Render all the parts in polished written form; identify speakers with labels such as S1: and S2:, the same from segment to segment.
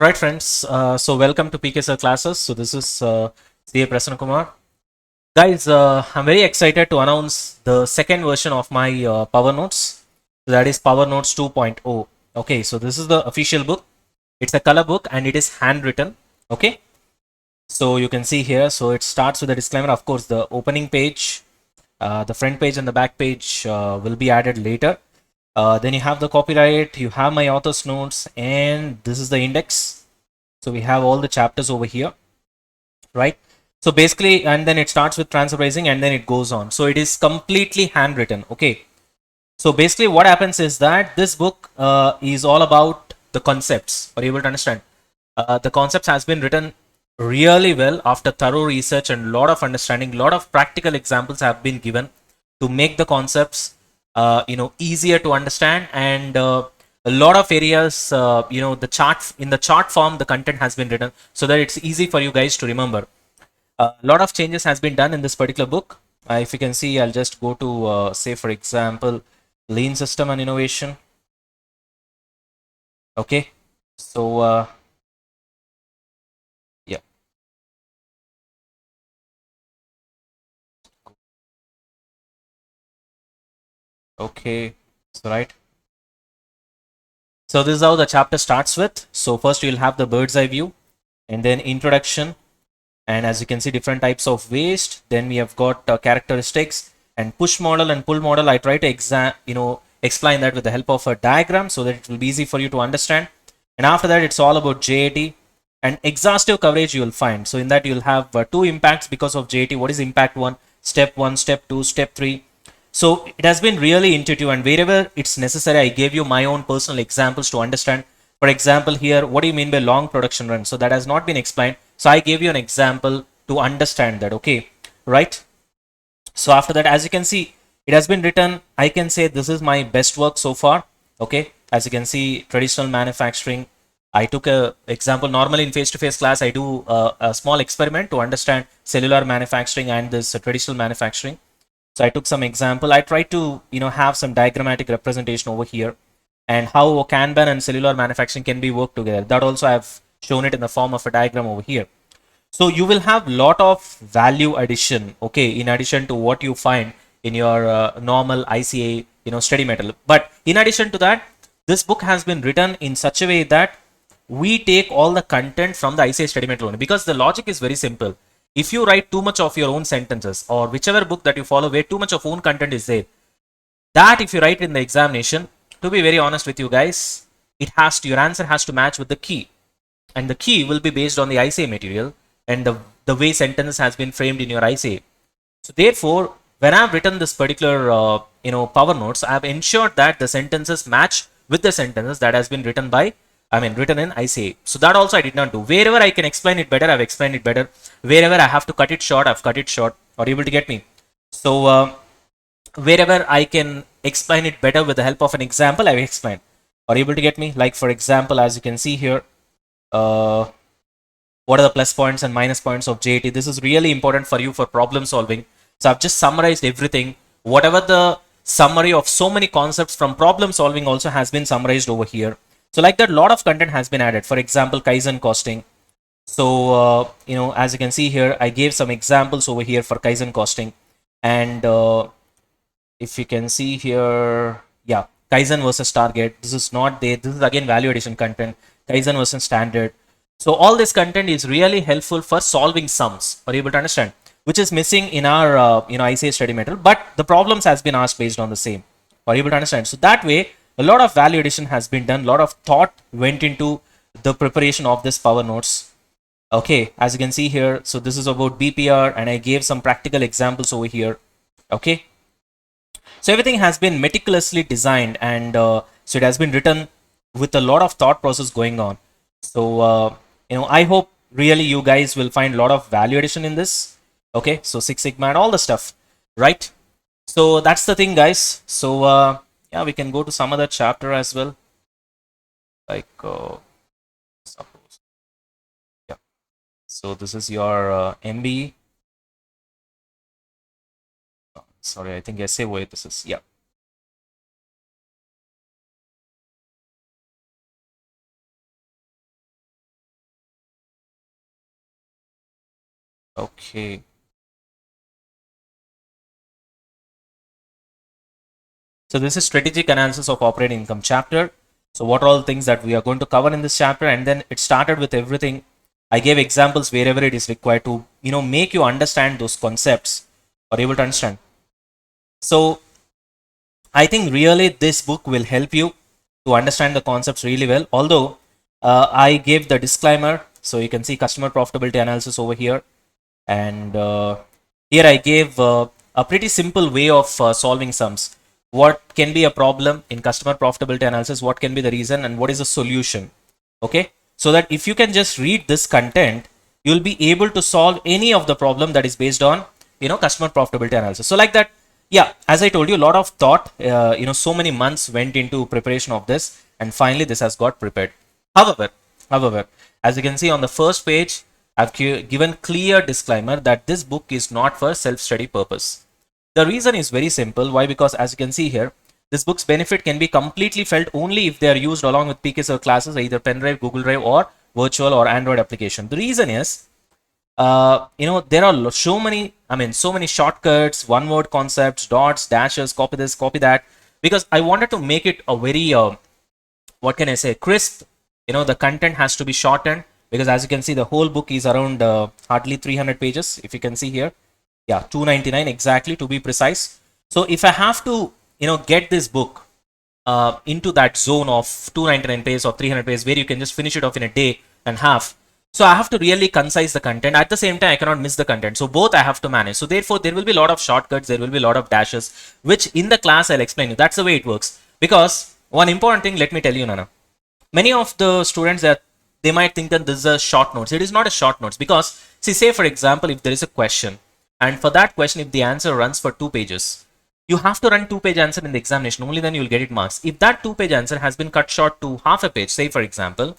S1: Right, friends. So welcome to PKSL classes. So this is CA Prasanna Kumar. Guys, I'm very excited to announce the second version of my Power Notes. That is Power Notes 2.0. Okay, so this is the official book. It's a color book and it is handwritten. Okay, so you can see here. So it starts with a disclaimer. Of course, the opening page, the front page and the back page will be added later. Then you have the copyright, you have my author's notes, and this is the index. So we have all the chapters over here, right? So basically, and then it starts with transfer pricing and then it goes on. So it is completely handwritten. Okay. So basically, what happens is that this book is all about the concepts. Are you able to understand? The concepts has been written really well after thorough research and lot of understanding. Lot of practical examples have been given to make the concepts, easier to understand, and a lot of areas, the chart in the chart form, the content has been written so that it's easy for you guys to remember. A lot of changes has been done in this particular book. If you can see, I'll just go to say for example, lean system and innovation. Okay, so yeah, okay, so right. So this is how the chapter starts with. So first you'll have the bird's eye view, and then introduction, and as you can see, different types of waste. Then we have got characteristics and push model and pull model. I try to explain that with the help of a diagram so that it will be easy for you to understand. And after that, it's all about JAT and exhaustive coverage you will find. So in that you'll have two impacts because of JAT. What is impact one, step two, step three. So it has been really intuitive, and wherever it's necessary, I gave you my own personal examples to understand. For example, here, what do you mean by long production run? So that has not been explained. So I gave you an example to understand that. Okay, right? So after that, as you can see, it has been written. I can say this is my best work so far. Okay, as you can see, traditional manufacturing. I took a example. Normally in face-to-face class, I do a small experiment to understand cellular manufacturing and this traditional manufacturing. So I took some example. I tried to have some diagrammatic representation over here, and how Kanban and cellular manufacturing can be worked together. That also I've shown it in the form of a diagram over here. So you will have lot of value addition, okay, in addition to what you find in your normal ICA, study material. But in addition to that, this book has been written in such a way that we take all the content from the ICA study material only, because the logic is very simple. If you write too much of your own sentences, or whichever book that you follow where too much of own content is there, that if you write in the examination, to be very honest with you guys, your answer has to match with the key, and the key will be based on the ICA material and the way sentence has been framed in your ICA. So therefore, when I've written this particular power notes, I've ensured that the sentences match with the sentences that has been written by, written in ICA. So that also I did not do. Wherever I can explain it better, I've explained it better. Wherever I have to cut it short, I've cut it short. Are you able to get me? So wherever I can explain it better with the help of an example, I've explained. Are you able to get me? Like for example, as you can see here, uh, what are the plus points and minus points of JAT? This is really important for you for problem solving. So I've just summarized everything. Whatever the summary of so many concepts from problem solving also has been summarized over here. So like that, a lot of content has been added. For example, Kaizen costing. So, as you can see here, I gave some examples over here for Kaizen costing. And if you can see here, yeah, Kaizen versus target. This is not there. This is again value addition content. Kaizen versus standard. So all this content is really helpful for solving sums. Are you able to understand? Which is missing in our ICA study material, but the problems has been asked based on the same. Are you able to understand? So that way, a lot of value addition has been done. A lot of thought went into the preparation of this power notes. Okay, as you can see here, so this is about BPR, and I gave some practical examples over here. Okay, so everything has been meticulously designed, and so it has been written with a lot of thought process going on. So I hope really you guys will find a lot of value addition in this. Okay, so Six Sigma and all the stuff, right? So that's the thing, guys. So yeah, we can go to some other chapter as well, like suppose, yeah. So this is your MBE. Sorry, I think essay way this is, yeah. Okay. So this is strategic analysis of operating income chapter. So what are all the things that we are going to cover in this chapter? And then it started with everything. I gave examples wherever it is required to, make you understand those concepts or able to understand. So I think really this book will help you to understand the concepts really well. Although I gave the disclaimer, so you can see customer profitability analysis over here, and here I gave a pretty simple way of solving sums. What can be a problem in customer profitability analysis? What can be the reason, and what is the solution? Okay, so that if you can just read this content, you'll be able to solve any of the problem that is based on customer profitability analysis. So like that, yeah, as I told you, a lot of thought, so many months went into preparation of this, and finally this has got prepared. However, as you can see on the first page, I've given clear disclaimer that this book is not for self-study purpose. The reason is very simple. Why? Because as you can see here, this book's benefit can be completely felt only if they are used along with PKSR classes, either pen drive, Google Drive, or virtual or Android application. The reason is, there are so many shortcuts, one word concepts, dots, dashes, copy this, copy that, because I wanted to make it a very, what can I say, crisp. The content has to be shortened, because as you can see, the whole book is around hardly 300 pages. If you can see here, yeah, 299 exactly to be precise. So if I have to, get this book into that zone of 299 pages or 300 pages where you can just finish it off in a day and half, so I have to really concise the content. At the same time, I cannot miss the content. So both I have to manage. So therefore, there will be a lot of shortcuts. There will be a lot of dashes, which in the class I'll explain you. That's the way it works. Because one important thing, let me tell you, Nana. Many of the students that they might think that this is a short notes. It is not a short notes, because see, say for example, if there is a question, and for that question, if the answer runs for 2 pages, you have to run 2 page answer in the examination. Only then you will get it marks. If that 2 page answer has been cut short to half a page, say for example,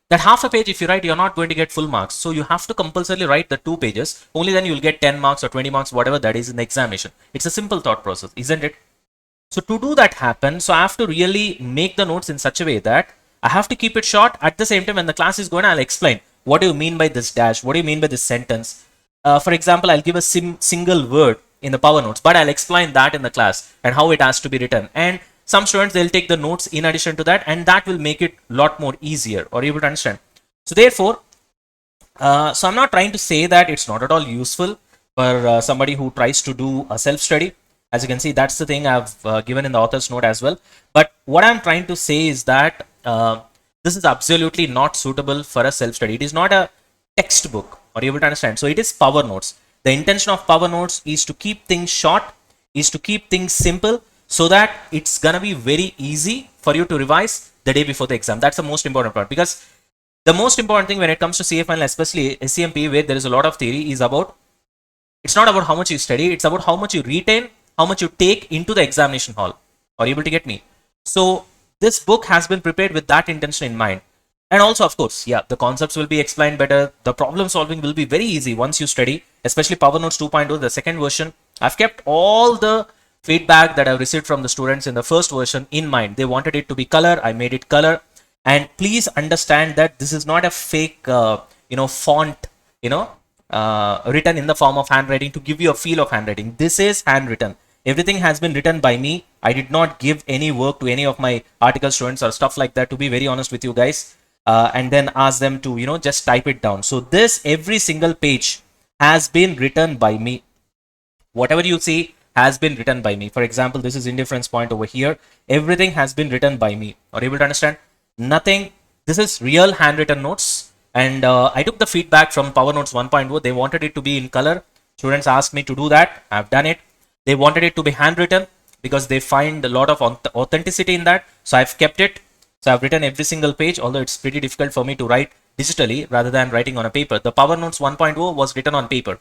S1: that half a page if you write, you're not going to get full marks. So you have to compulsorily write the 2 pages. Only then you'll get 10 marks or 20 marks, whatever that is in the examination. It's a simple thought process, isn't it? So to do that happen, so I have to really make the notes in such a way that I have to keep it short. At the same time, when the class is going, I'll explain what do you mean by this dash, what do you mean by this sentence. For example, I'll give a single word in the power notes, but I'll explain that in the class and how it has to be written. And some students, they'll take the notes in addition to that, and that will make it a lot more easier or able to understand. So therefore, so I'm not trying to say that it's not at all useful for somebody who tries to do a self-study. As you can see, that's the thing I've given in the author's note as well. But what I'm trying to say is that this is absolutely not suitable for a self-study. It is not a textbook, or you able to understand. So it is power notes. The intention of power notes is to keep things short, is to keep things simple, so that it's gonna be very easy for you to revise the day before the exam. That's the most important part, because the most important thing when it comes to CA final, especially SCMP, where there is a lot of theory, is about, it's not about how much you study, it's about how much you retain, how much you take into the examination hall. Are you able to get me? So this book has been prepared with that intention in mind. And also, of course, yeah, the concepts will be explained better. The problem solving will be very easy once you study, especially Power Notes 2.0, the second version. I've kept all the feedback that I've received from the students in the first version in mind. They wanted it to be color. I made it color. And please understand that this is not a fake, font, written in the form of handwriting to give you a feel of handwriting. This is handwritten. Everything has been written by me. I did not give any work to any of my article students or stuff like that, to be very honest with you guys, and then ask them to, just type it down. So this, every single page has been written by me. Whatever you see has been written by me. For example, this is indifference point over here. Everything has been written by me. Are you able to understand? Nothing. This is real handwritten notes. And I took the feedback from Power Notes 1.0. They wanted it to be in color. Students asked me to do that. I've done it. They wanted it to be handwritten because they find a lot of authenticity in that. So I've kept it. So I've written every single page, although it's pretty difficult for me to write digitally rather than writing on a paper. The Power Notes 1.0 was written on paper.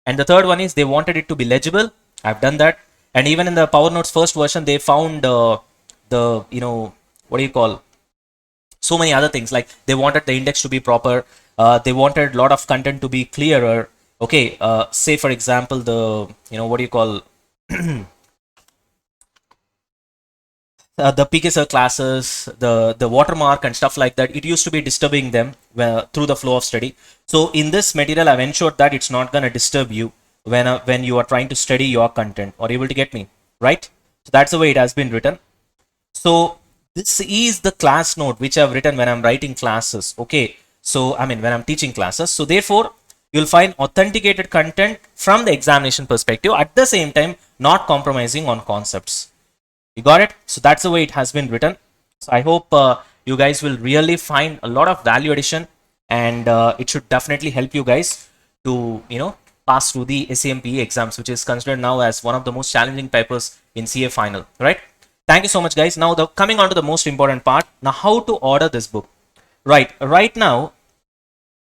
S1: And the third one is they wanted it to be legible. I've done that. And even in the Power Notes first version, they found so many other things, like they wanted the index to be proper. They wanted a lot of content to be clearer. Okay, say for example, the, the PKSR classes, the watermark and stuff like that, it used to be disturbing them through the flow of study. So in this material, I've ensured that it's not going to disturb you when you are trying to study your content. Are you able to get me? Right? So that's the way it has been written. So this is the class note which I've written when I'm writing classes. Okay. So I mean when I'm teaching classes. So therefore, you'll find authenticated content from the examination perspective, at the same time not compromising on concepts. You got it? So that's the way it has been written. So I hope you guys will really find a lot of value addition, and it should definitely help you guys to, pass through the SAMPE exams, which is considered now as one of the most challenging papers in CA final, right? Thank you so much, guys. Now, coming on to the most important part. Now, how to order this book? Right now,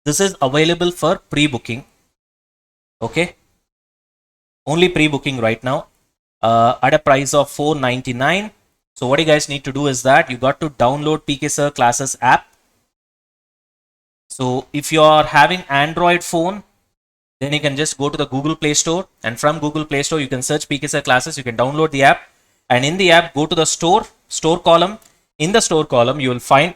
S1: this is available for pre-booking. Okay, only pre-booking right now. At a price of $4.99. So what you guys need to do is that you got to download PKSR Classes app. So if you are having Android phone, then you can just go to the Google Play Store, and from Google Play Store you can search PKSR Classes. You can download the app, and in the app go to the store column. In the store column you will find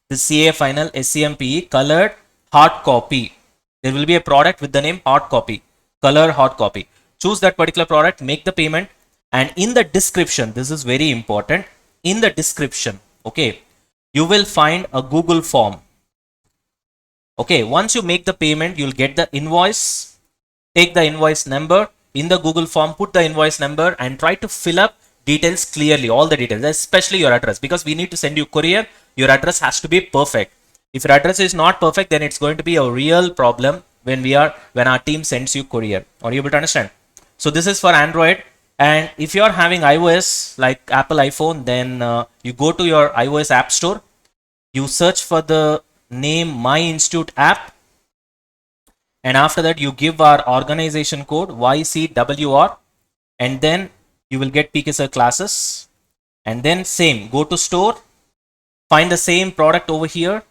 S1: the CA Final SCMPE colored hard copy. There will be a product with the name hard copy, color hard copy. Choose that particular product, make the payment, and in the description, this is very important, in the description, okay, you will find a Google form. Okay, once you make the payment, you'll get the invoice. Take the invoice number in the Google form, put the invoice number, and try to fill up details clearly, all the details, especially your address, because we need to send you courier. Your address has to be perfect. If your address is not perfect, then it's going to be a real problem when our team sends you courier. Are you able to understand? So this is for Android, and if you are having iOS like Apple iPhone, then you go to your iOS app store, you search for the name My Institute app, and after that you give our organization code YCWR, and then you will get PKSR Classes, and then same, go to store, find the same product over here,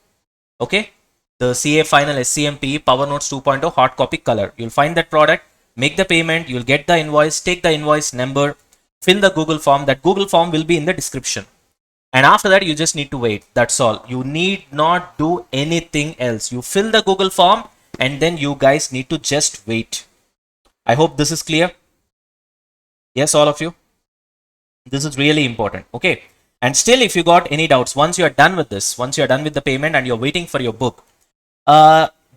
S1: okay, the CA Final SCMPE Power Notes 2.0 hard copy color. You'll find that product, make the payment, you'll get the invoice, take the invoice number, fill the Google form. That Google form will be in the description, and after that you just need to wait. That's all. You need not do anything else. You fill the Google form, and then you guys need to just wait. I hope this is clear. Yes, all of you. This is really important. Okay. And still, if you got any doubts, once you are done with this, once you are done with the payment and you're waiting for your book,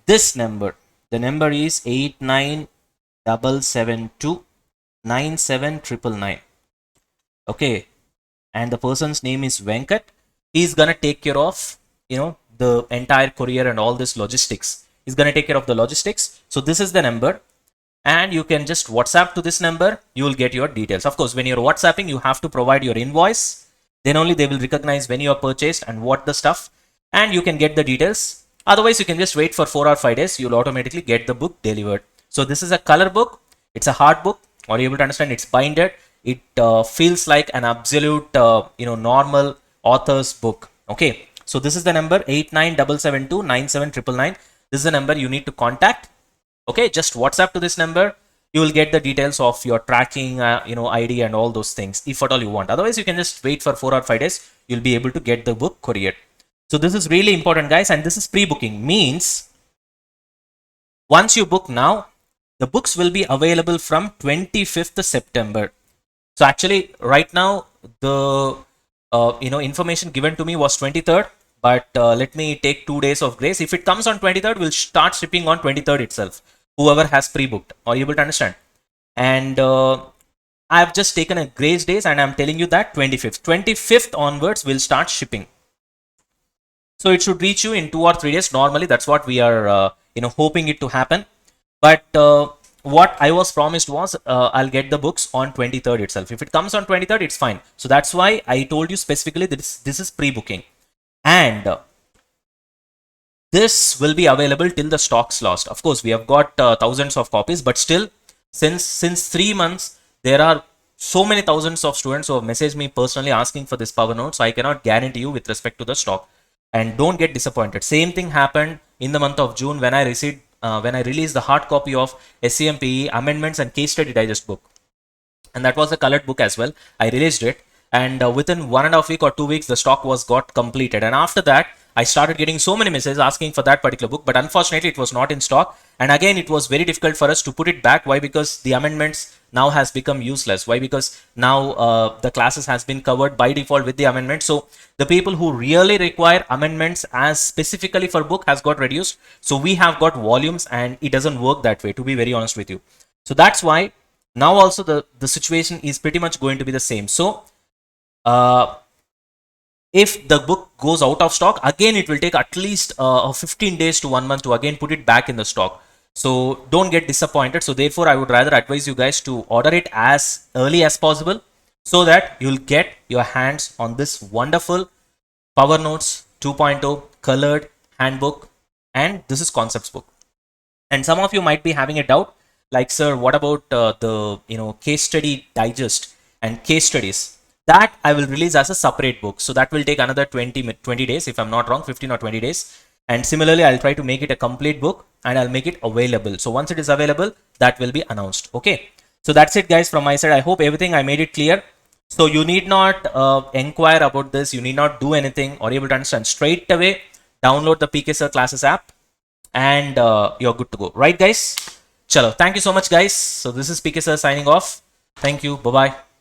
S1: this number, the number is 8977297999. Okay, and the person's name is Venkat. He's gonna take care of the entire courier and all this logistics. He's gonna take care of the logistics. So this is the number, and you can just WhatsApp to this number. You will get your details. Of course, when you're WhatsApping, you have to provide your invoice. Then only they will recognize when you are purchased and what the stuff, and you can get the details. Otherwise, you can just wait for 4 or 5 days. You'll automatically get the book delivered. So this is a color book. It's a hard book. Are you able to understand? It's binded. It feels like an absolute, normal author's book. Okay. So this is the number 8977297999. This is the number you need to contact. Okay. Just WhatsApp to this number. You will get the details of your tracking, ID and all those things, if at all you want. Otherwise, you can just wait for 4 or 5 days. You'll be able to get the book couriered. So this is really important, guys. And this is pre-booking. Means once you book now, the books will be available from 25th September. So actually, right now, the information given to me was 23rd. But let me take 2 days of grace. If it comes on 23rd, we'll start shipping on 23rd itself. Whoever has pre-booked. Are you able to understand? And I've just taken a grace days, and I'm telling you that 25th onwards will start shipping. So it should reach you in 2 or 3 days. Normally, that's what we are hoping it to happen. But what I was promised was I'll get the books on 23rd itself. If it comes on 23rd, it's fine. So that's why I told you specifically that this is pre-booking, and this will be available till the stock's lost. Of course, we have got thousands of copies, but still, since 3 months, there are so many thousands of students who have messaged me personally asking for this power note. So I cannot guarantee you with respect to the stock. And don't get disappointed. Same thing happened in the month of June when I released the hard copy of SCMPE Amendments and Case Study Digest book. And that was a colored book as well. I released it. and within 1.5 week or 2 weeks the stock was got completed. And after that I started getting so many messages asking for that particular book, but unfortunately it was not in stock. And again, it was very difficult for us to put it back. Why? Because the amendments now has become useless. Why? Because now the classes has been covered by default with the amendment. So the people who really require amendments as specifically for book has got reduced. So we have got volumes, and it doesn't work that way, to be very honest with you. So that's why now also the situation is pretty much going to be the same. So if the book goes out of stock, again it will take at least 15 days to 1 month to again put it back in the stock. So don't get disappointed. So therefore I would rather advise you guys to order it as early as possible, so that you'll get your hands on this wonderful Power Notes 2.0 colored handbook, and this is concepts book. And some of you might be having a doubt, like, sir, what about the case study digest and case studies? That I will release as a separate book. So that will take another 20 days, if I'm not wrong, 15 or 20 days. And similarly, I'll try to make it a complete book, and I'll make it available. So once it is available, that will be announced. Okay. So that's it, guys, from my side. I hope everything I made it clear. So you need not inquire about this. You need not do anything, or able to understand straight away. Download the PK Sir Classes app, and you're good to go. Right, guys? Chalo. Thank you so much, guys. So this is PK Sir signing off. Thank you. Bye-bye.